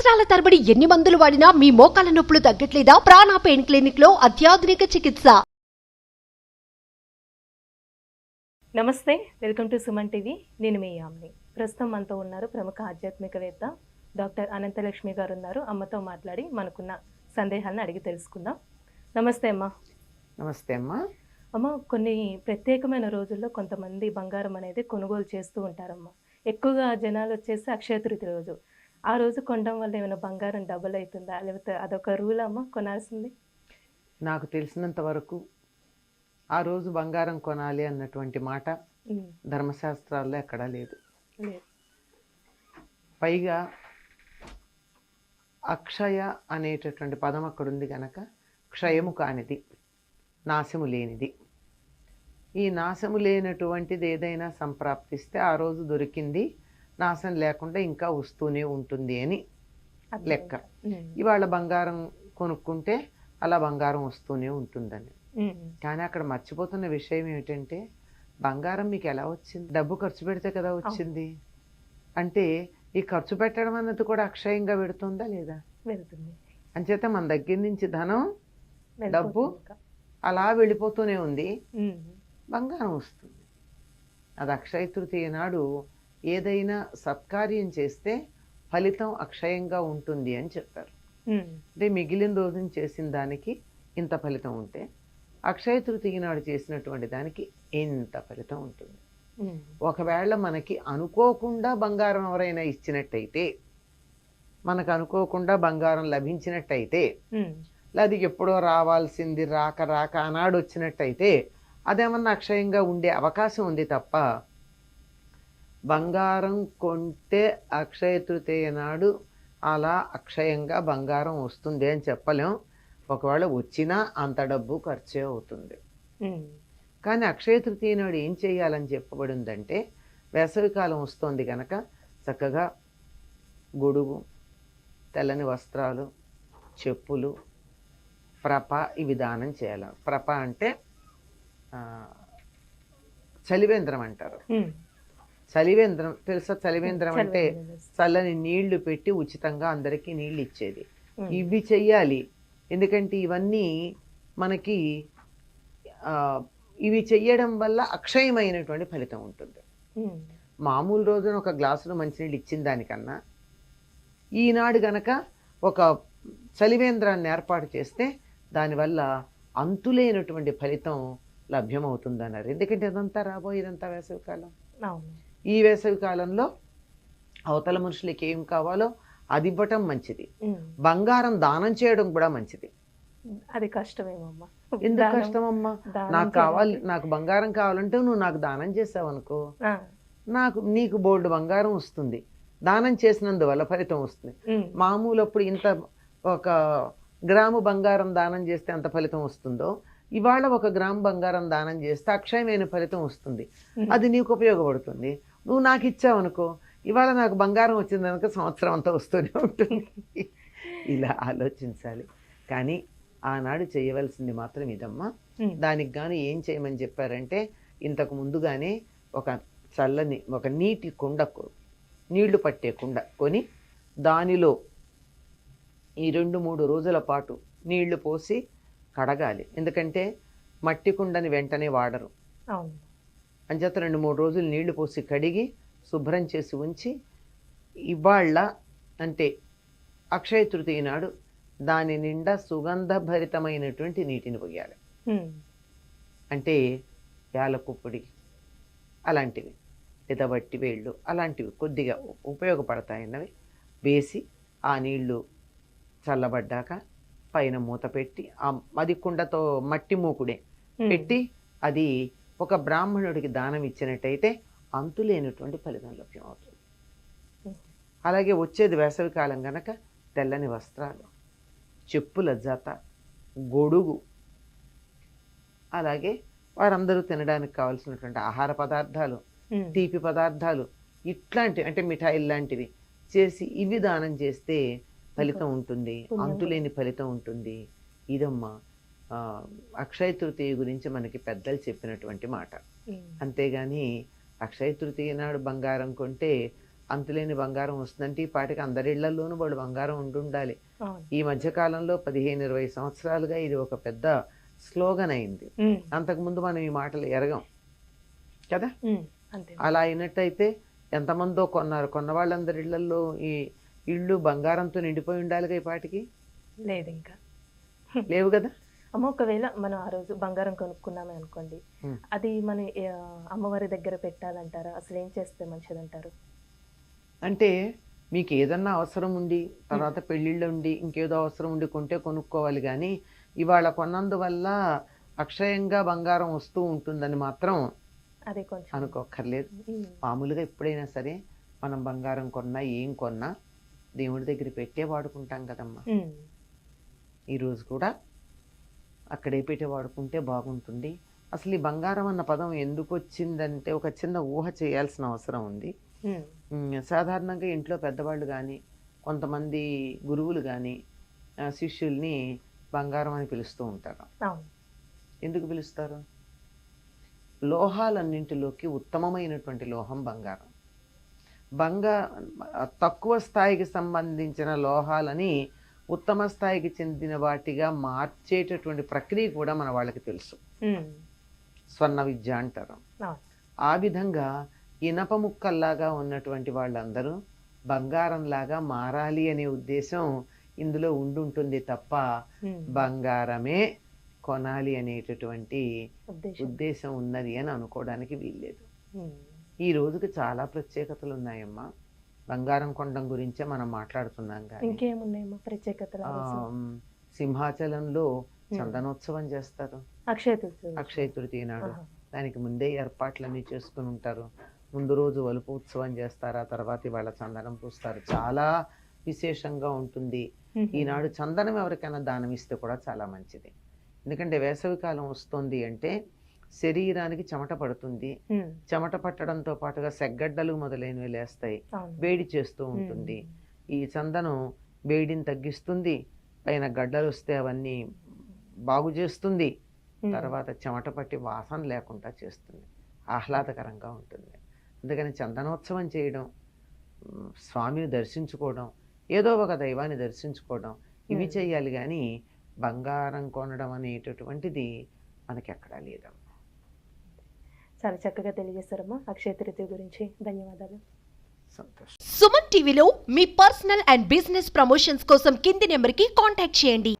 సంవత్సరాల తరబడి ఎన్ని మందులు వాడినా మీ మోకాల నొప్పులు తగ్గట్లేదా? ప్రాణ పెయిన్ క్లినిక్ లో అత్యాధునిక చికిత్స. నమస్తే, వెల్కమ్ టు సుమన్ టీవీ. నేను మీ యామ్ని. ప్రస్తుతం మనతో ఉన్నారు ప్రముఖ ఆధ్యాత్మికవేత్త డాక్టర్ అనంతలక్ష్మి గారు ఉన్నారు. అమ్మతో మాట్లాడి మనకున్న సందేహాలను అడిగి తెలుసుకుందాం. నమస్తే అమ్మా. నమస్తే అమ్మా. అమ్మ, కొన్ని ప్రత్యేకమైన రోజుల్లో కొంతమంది బంగారం అనేది కొనుగోలు చేస్తూ ఉంటారమ్మా. ఎక్కువగా జనాలు వచ్చేసి అక్షయ తృతీయ రోజు. ఆ రోజు కొనడం వల్ల ఏమైనా బంగారం డబుల్ అవుతుందా, లేకపోతే అదొక రూల్ అమ్మ కొనాల్సింది? నాకు తెలిసినంత వరకు ఆ రోజు బంగారం కొనాలి అన్నటువంటి మాట ధర్మశాస్త్రాల్లో ఎక్కడా లేదు. పైగా అక్షయ అనేటటువంటి పదం అక్కడ ఉంది కనుక క్షయము కానిది, నాశము లేనిది. ఈ నాశము లేనటువంటిది ఏదైనా సంప్రాప్తిస్తే ఆ రోజు దొరికింది నాశం లేకుండా ఇంకా వస్తూనే ఉంటుంది అని లెక్క. ఇవాళ బంగారం కొనుక్కుంటే అలా బంగారం వస్తూనే ఉంటుందని. కానీ అక్కడ మర్చిపోతున్న విషయం ఏమిటంటే, బంగారం మీకు ఎలా వచ్చింది? డబ్బు ఖర్చు పెడితే కదా వచ్చింది. అంటే ఈ ఖర్చు పెట్టడం అన్నది కూడా అక్షయంగా పెడుతుందా లేదా? వెళ్తుంది. అంచేత మన దగ్గర నుంచి ధనం, డబ్బు అలా వెళ్ళిపోతూనే ఉంది, బంగారం వస్తుంది. అది అక్షయ తృతీయ నాడు ఏదైనా సత్కార్యం చేస్తే ఫలితం అక్షయంగా ఉంటుంది అని చెప్పారు. అంటే మిగిలిన రోజున చేసిన దానికి ఇంత ఫలితం ఉంటే, అక్షయ తృతీయ నాడు చేసినటువంటి దానికి ఇంత ఫలితం ఉంటుంది. ఒకవేళ మనకి అనుకోకుండా బంగారం ఎవరైనా ఇచ్చినట్టయితే, మనకు అనుకోకుండా బంగారం లభించినట్టయితే, అది ఎప్పుడో రావాల్సింది రాక ఆనాడు వచ్చినట్టయితే అదేమన్నా అక్షయంగా ఉండే అవకాశం ఉంది తప్ప, బంగారం కొంటే అక్షయ తృతీయ నాడు అలా అక్షయంగా బంగారం వస్తుంది అని చెప్పలేం. ఒకవేళ వచ్చినా అంత డబ్బు ఖర్చే అవుతుంది. కానీ అక్షయ తృతీయ నాడు ఏం చేయాలని చెప్పబడిందంటే, వేసవికాలం వస్తుంది కనుక చక్కగా గొడుగు, తెల్లని వస్త్రాలు, చెప్పులు, ప్రప ఇవి దానం చేయాలి. ప్రప అంటే చలివేంద్రం అంటారు. చలివేంద్రం తెలుసా? చలివేంద్రం అంటే చల్లని నీళ్లు పెట్టి ఉచితంగా అందరికీ నీళ్ళు ఇచ్చేది. ఇవి చెయ్యాలి. ఎందుకంటే ఇవన్నీ మనకి ఇవి చెయ్యడం వల్ల అక్షయమైనటువంటి ఫలితం ఉంటుంది. మామూలు రోజున ఒక గ్లాసులో మంచినీళ్ళు ఇచ్చిన దానికన్నా ఈనాడు గనక ఒక చలివేంద్రాన్ని ఏర్పాటు చేస్తే దానివల్ల అంతులేనటువంటి ఫలితం లభ్యమవుతుందన్నారు. ఎందుకంటే ఇదంతా రాబోయేదంతా వేసవికాలం. ఈ వేసవి కాలంలో అవతల మనుషులకి ఏం కావాలో అది ఇవ్వటం మంచిది. బంగారం దానం చేయడం కూడా మంచిది. అది కష్టమేమమ్మా. ఎందుకు కష్టమమ్మా? నాకు బంగారం కావాలంటే నువ్వు నాకు దానం చేసావు అనుకో, నీకు బోల్డ్ బంగారం వస్తుంది. దానం చేసినందువల్ల ఫలితం వస్తుంది. మామూలు అప్పుడు ఇంత ఒక గ్రాము బంగారం దానం చేస్తే ఎంత ఫలితం వస్తుందో, ఇవాళ 1 గ్రాము బంగారం దానం చేస్తే అక్షయమైన ఫలితం వస్తుంది. అది నీకు ఉపయోగపడుతుంది. నువ్వు నాకు ఇచ్చావు అనుకో, ఇవాళ నాకు బంగారం వచ్చింది కనుక సంవత్సరం అంతా వస్తూనే ఉంటుంది. ఇలా ఆలోచించాలి. కానీ ఆనాడు చేయవలసింది మాత్రం ఇదమ్మా. దానికి గాను ఏం చేయమని చెప్పారంటే, ఇంతకు ముందుగానే ఒక నీటి కుండ, నీళ్లు పట్టే కుండ కొని దానిలో ఈ 2-3 రోజుల పాటు నీళ్లు పోసి కడగాలి. ఎందుకంటే మట్టి కుండని వెంటనే వాడరు. అంచేత 2-3 రోజులు నీళ్లు పోసి కడిగి శుభ్రం చేసి ఉంచి, ఇవాళ అంటే అక్షయ తృతీయ నాడు దాని నిండా సుగంధభరితమైనటువంటి నీటిని పోయాలి. అంటే యాలకు పొడి అలాంటివి, లేదా వట్టి వేళ్ళు అలాంటివి కొద్దిగా ఉపయోగపడతాయన్నవి వేసి ఆ నీళ్లు చల్లబడ్డాక పైన మూత పెట్టి, అది కుండతో మట్టి మూకుడే పెట్టి అది ఒక బ్రాహ్మణుడికి దానం ఇచ్చినట్టయితే అంతులేనటువంటి ఫలితం లభ్యమవుతుంది. అలాగే వచ్చేది వేసవికాలం గనక తెల్లని వస్త్రాలు, చెప్పుల జత, గొడుగు, అలాగే వారందరూ తినడానికి కావాల్సినటువంటి ఆహార పదార్థాలు, తీపి పదార్థాలు, ఇట్లాంటివి అంటే మిఠాయిలు లాంటివి చేసి ఇవి దానం చేస్తే ఫలితం ఉంటుంది, అంతులేని ఫలితం ఉంటుంది. ఇదమ్మా అక్షయ తృతీయ గురించి మనకి పెద్దలు చెప్పినటువంటి మాట. అంతేగాని అక్షయ తృతీయ నాడు బంగారం కొంటే అంతులేని బంగారం వస్తుందంటే ఈ పాటికి అందరి ఇళ్లలోనూ వాళ్ళు బంగారం ఉండాలి. అవును. ఈ మధ్య కాలంలో 15-20 సంవత్సరాలుగా ఇది ఒక పెద్ద స్లోగన్ అయింది. అంతకుముందు మనం ఈ మాటలు ఎరగం కదా. అంతే. అలా అయినట్టయితే ఎంతమందో కొన్నారు, కొన్న వాళ్ళందరి ఇళ్లలో ఈ ఇళ్ళు బంగారంతో నిండిపోయి ఉండాలిగా ఈ పాటికి. లేదు ఇంకా లేవు కదా. అమ్మ, ఒకవేళ మనం ఆ రోజు బంగారం కొనుక్కున్నామే అనుకోండి, అది మన అమ్మవారి దగ్గర పెట్టాలంటారా? అసలు ఏం చేస్తే మంచిదంటారు? అంటే మీకు ఏదన్నా అవసరం ఉండి తర్వాత పెళ్ళిళ్ళు ఉండి ఇంకేదో అవసరం ఉండి కొంటే కొనుక్కోవాలి, కానీ ఇవాళ కొన్నందువల్ల అక్షయంగా బంగారం వస్తూ ఉంటుందని మాత్రం అదే కొంచెం అనుకోక్కర్లేదు. మామూలుగా ఎప్పుడైనా సరే మనం బంగారం కొన్నా ఏం కొన్నా దేవుడి దగ్గర పెట్టే వాడుకుంటాం కదమ్మా. ఈరోజు కూడా అక్కడే పెట్టి వాడుకుంటే బాగుంటుంది. అసలు ఈ బంగారం అన్న పదం ఎందుకు వచ్చిందంటే ఒక చిన్న ఊహ చేయాల్సిన అవసరం ఉంది. సాధారణంగా ఇంట్లో పెద్దవాళ్ళు కానీ కొంతమంది గురువులు కానీ శిష్యుల్ని బంగారం అని పిలుస్తూ ఉంటారు. ఎందుకు పిలుస్తారు? లోహాలన్నింటిలోకి ఉత్తమమైనటువంటి లోహం బంగారం. తక్కువ స్థాయికి సంబంధించిన లోహాలని ఉత్తమ స్థాయికి చెందిన వాటిగా మార్చేటటువంటి ప్రక్రియ కూడా మన వాళ్ళకి తెలుసు. స్వర్ణ విద్య అంటారు. ఆ విధంగా ఇనప ముక్కల్లాగా ఉన్నటువంటి వాళ్ళందరూ బంగారంలాగా మారాలి అనే ఉద్దేశం ఇందులో ఉండుంటుంది తప్ప బంగారమే కొనాలి అనేటటువంటి ఉద్దేశం ఉన్నది అని అనుకోవడానికి వీల్లేదు. ఈ రోజుకి చాలా ప్రత్యేకతలు ఉన్నాయమ్మా. బంగారం కొనడం గురించే మనం మాట్లాడుతున్నాం. ఇంకేమున్నాయమ్మా ప్రత్యేకతలు? సింహాచలంలో చందనోత్సవం చేస్తారు అక్షయ తృతీయ నాడు. దానికి ముందే ఏర్పాట్లన్నీ చేసుకుని ఉంటారు. ముందు రోజు వలుపు ఉత్సవం చేస్తారు, ఆ తర్వాత ఇవాళ చందనం పూస్తారు. చాలా విశేషంగా ఉంటుంది. ఈనాడు చందనం ఎవరికైనా దానం ఇస్తే కూడా చాలా మంచిది. ఎందుకంటే వేసవికాలం వస్తుంది అంటే శరీరానికి చెమట పడుతుంది. చెమట పట్టడంతో పాటుగా సెగ్గడ్డలు మొదలైనవి లేస్తాయి, వేడి చేస్తూ ఉంటుంది. ఈ చందనం వేడిని తగ్గిస్తుంది, పైన గడ్డలు వస్తే అవన్నీ బాగు చేస్తుంది, తర్వాత చెమట పట్టి వాసన లేకుండా చేస్తుంది, ఆహ్లాదకరంగా ఉంటుంది. అందుకని చందనోత్సవం చేయడం, స్వామిని దర్శించుకోవడం, ఏదో ఒక దైవాన్ని దర్శించుకోవడం, ఇవి చేయాలి. కానీ బంగారం కొనడం అనేటటువంటిది మనకి ఎక్కడా లేదమ్మా. చాలా చక్కగా తెలియజేస్తారమ్మా అక్షయ తృతీయ గురించి. ధన్యవాదాలు. సుమన్ టీవీలో మీ పర్సనల్ అండ్ బిజినెస్ ప్రమోషన్స్ కోసం కింది నెంబర్కి కాంటాక్ట్ చేయండి.